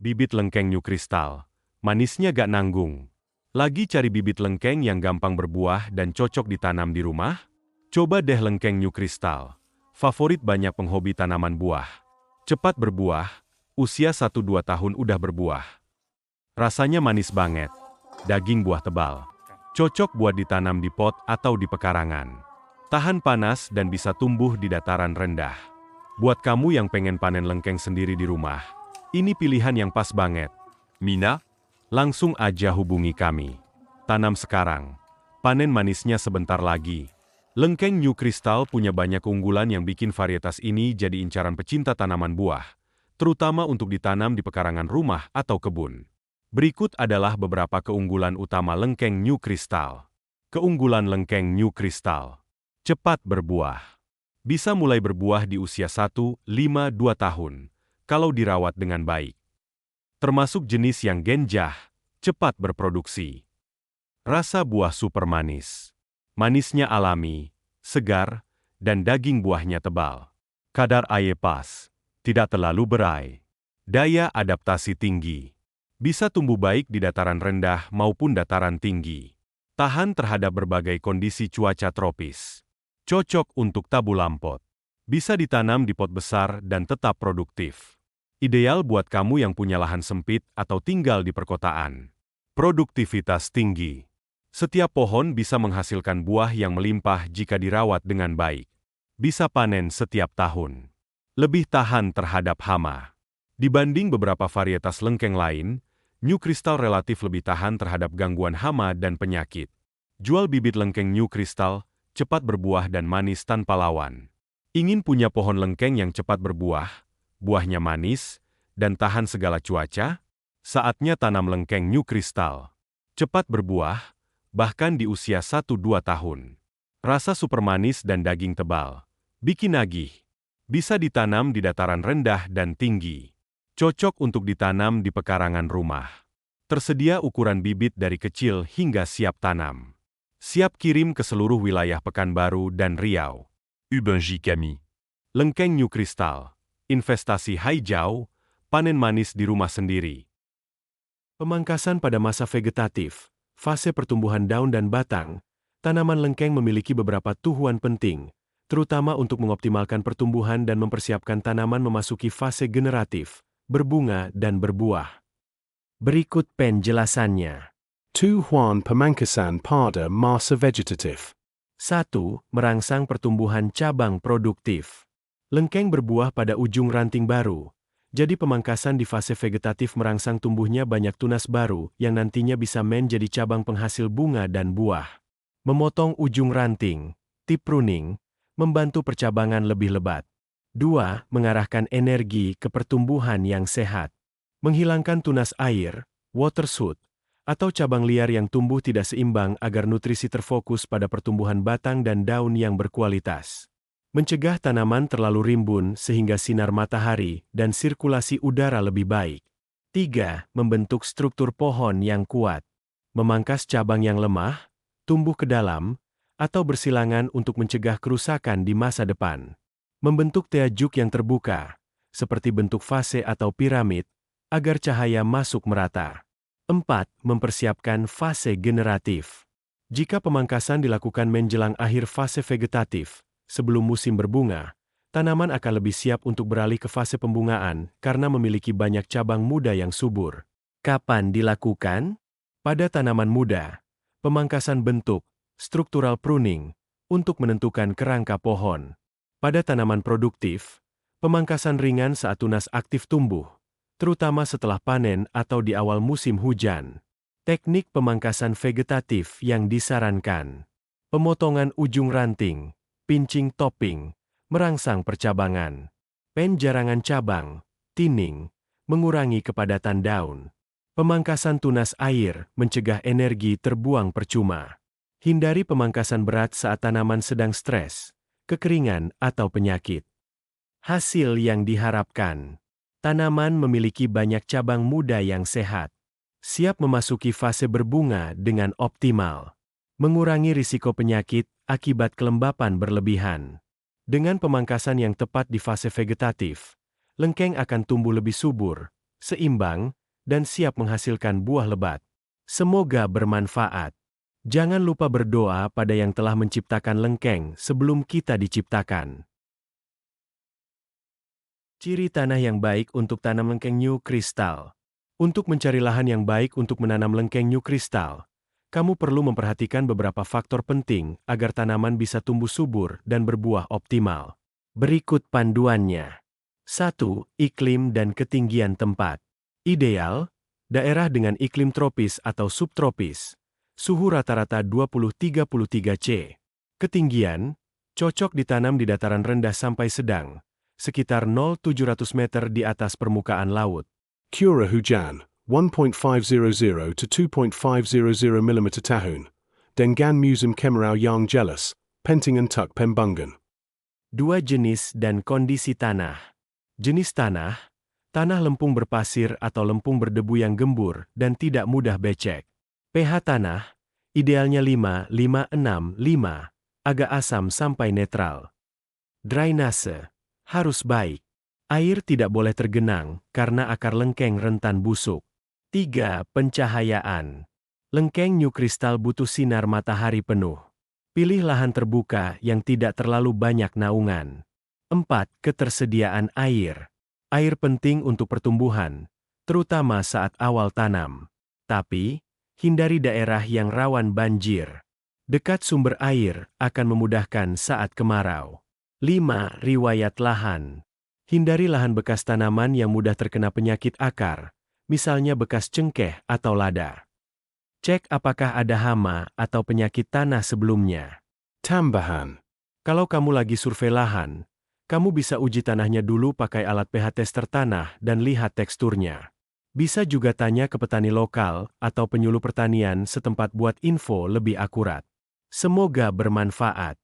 Bibit lengkeng New Crystal. Manisnya gak nanggung. Lagi cari bibit lengkeng yang gampang berbuah dan cocok ditanam di rumah? Coba deh lengkeng New Crystal. Favorit banyak penghobi tanaman buah. Cepat berbuah, usia 1-2 tahun udah berbuah. Rasanya manis banget. Daging buah tebal. Cocok buat ditanam di pot atau di pekarangan. Tahan panas dan bisa tumbuh di dataran rendah. Buat kamu yang pengen panen lengkeng sendiri di rumah, ini pilihan yang pas banget. Mina, langsung aja hubungi kami. Tanam sekarang, panen manisnya sebentar lagi. Lengkeng New Crystal punya banyak keunggulan yang bikin varietas ini jadi incaran pecinta tanaman buah, terutama untuk ditanam di pekarangan rumah atau kebun. Berikut adalah beberapa keunggulan utama lengkeng New Crystal. Keunggulan lengkeng New Crystal. Cepat berbuah. Bisa mulai berbuah di usia 1-5-2 tahun, kalau dirawat dengan baik. Termasuk jenis yang genjah, cepat berproduksi. Rasa buah super manis. Manisnya alami, segar, dan daging buahnya tebal. Kadar air pas, tidak terlalu berai. Daya adaptasi tinggi. Bisa tumbuh baik di dataran rendah maupun dataran tinggi. Tahan terhadap berbagai kondisi cuaca tropis. Cocok untuk tabu lampot. Bisa ditanam di pot besar dan tetap produktif. Ideal buat kamu yang punya lahan sempit atau tinggal di perkotaan. Produktivitas tinggi. Setiap pohon bisa menghasilkan buah yang melimpah jika dirawat dengan baik. Bisa panen setiap tahun. Lebih tahan terhadap hama. Dibanding beberapa varietas lengkeng lain, New Crystal relatif lebih tahan terhadap gangguan hama dan penyakit. Jual bibit lengkeng New Crystal, cepat berbuah dan manis tanpa lawan. Ingin punya pohon lengkeng yang cepat berbuah, buahnya manis, dan tahan segala cuaca? Saatnya tanam lengkeng New Crystal. Cepat berbuah, bahkan di usia 1-2 tahun. Rasa super manis dan daging tebal. Bikin nagih. Bisa ditanam di dataran rendah dan tinggi. Cocok untuk ditanam di pekarangan rumah. Tersedia ukuran bibit dari kecil hingga siap tanam. Siap kirim ke seluruh wilayah Pekanbaru dan Riau. Ubenji kami. Lengkeng New Crystal. Investasi hijau, panen manis di rumah sendiri. Pemangkasan pada masa vegetatif, fase pertumbuhan daun dan batang, tanaman lengkeng memiliki beberapa tujuan penting, terutama untuk mengoptimalkan pertumbuhan dan mempersiapkan tanaman memasuki fase generatif, berbunga dan berbuah. Berikut penjelasannya. Tujuan pemangkasan pada masa vegetatif. 1. Merangsang pertumbuhan cabang produktif. Lengkeng berbuah pada ujung ranting baru, jadi pemangkasan di fase vegetatif merangsang tumbuhnya banyak tunas baru yang nantinya bisa menjadi cabang penghasil bunga dan buah. Memotong ujung ranting, tip pruning, membantu percabangan lebih lebat. 2. Mengarahkan energi ke pertumbuhan yang sehat. Menghilangkan tunas air, water shoot, atau cabang liar yang tumbuh tidak seimbang agar nutrisi terfokus pada pertumbuhan batang dan daun yang berkualitas. Mencegah tanaman terlalu rimbun sehingga sinar matahari dan sirkulasi udara lebih baik. 3. Membentuk struktur pohon yang kuat. Memangkas cabang yang lemah, tumbuh ke dalam, atau bersilangan untuk mencegah kerusakan di masa depan. Membentuk teajuk yang terbuka, seperti bentuk fase atau piramid, agar cahaya masuk merata. 4. Mempersiapkan fase generatif. Jika pemangkasan dilakukan menjelang akhir fase vegetatif, sebelum musim berbunga, tanaman akan lebih siap untuk beralih ke fase pembungaan karena memiliki banyak cabang muda yang subur. Kapan dilakukan? Pada tanaman muda, pemangkasan bentuk, structural pruning, untuk menentukan kerangka pohon. Pada tanaman produktif, pemangkasan ringan saat tunas aktif tumbuh, terutama setelah panen atau di awal musim hujan. Teknik pemangkasan vegetatif yang disarankan. Pemotongan ujung ranting, pinching topping, merangsang percabangan. Penjarangan cabang, thinning, mengurangi kepadatan daun. Pemangkasan tunas air, mencegah energi terbuang percuma. Hindari pemangkasan berat saat tanaman sedang stres, kekeringan atau penyakit. Hasil yang diharapkan. Tanaman memiliki banyak cabang muda yang sehat. Siap memasuki fase berbunga dengan optimal. Mengurangi risiko penyakit akibat kelembapan berlebihan. Dengan pemangkasan yang tepat di fase vegetatif, lengkeng akan tumbuh lebih subur, seimbang, dan siap menghasilkan buah lebat. Semoga bermanfaat. Jangan lupa berdoa pada yang telah menciptakan lengkeng sebelum kita diciptakan. Ciri tanah yang baik untuk tanam lengkeng New Crystal. Untuk mencari lahan yang baik untuk menanam lengkeng New Crystal, kamu perlu memperhatikan beberapa faktor penting agar tanaman bisa tumbuh subur dan berbuah optimal. Berikut panduannya. 1. Iklim dan ketinggian tempat. Ideal, daerah dengan iklim tropis atau subtropis. Suhu rata-rata 20-33 C. Ketinggian, cocok ditanam di dataran rendah sampai sedang, sekitar 0,700 meter di atas permukaan laut. Curah hujan, 1.500 to 2.500 mm tahun. Dengan musim kemarau yang jelas, penting untuk pembungan. 2. Jenis dan kondisi tanah. Jenis tanah, tanah lempung berpasir atau lempung berdebu yang gembur dan tidak mudah becek. pH tanah, idealnya 5,5,6,5, agak asam sampai netral. Drainase, harus baik. Air tidak boleh tergenang karena akar lengkeng rentan busuk. 3. Pencahayaan. Lengkeng New Crystal butuh sinar matahari penuh. Pilih lahan terbuka yang tidak terlalu banyak naungan. 4. Ketersediaan air. Air penting untuk pertumbuhan, terutama saat awal tanam. Tapi, hindari daerah yang rawan banjir. Dekat sumber air akan memudahkan saat kemarau. 5. Riwayat lahan. Hindari lahan bekas tanaman yang mudah terkena penyakit akar, misalnya bekas cengkeh atau lada. Cek apakah ada hama atau penyakit tanah sebelumnya. Tambahan. Kalau kamu lagi survei lahan, kamu bisa uji tanahnya dulu pakai alat pH tester tanah dan lihat teksturnya. Bisa juga tanya ke petani lokal atau penyuluh pertanian setempat buat info lebih akurat. Semoga bermanfaat.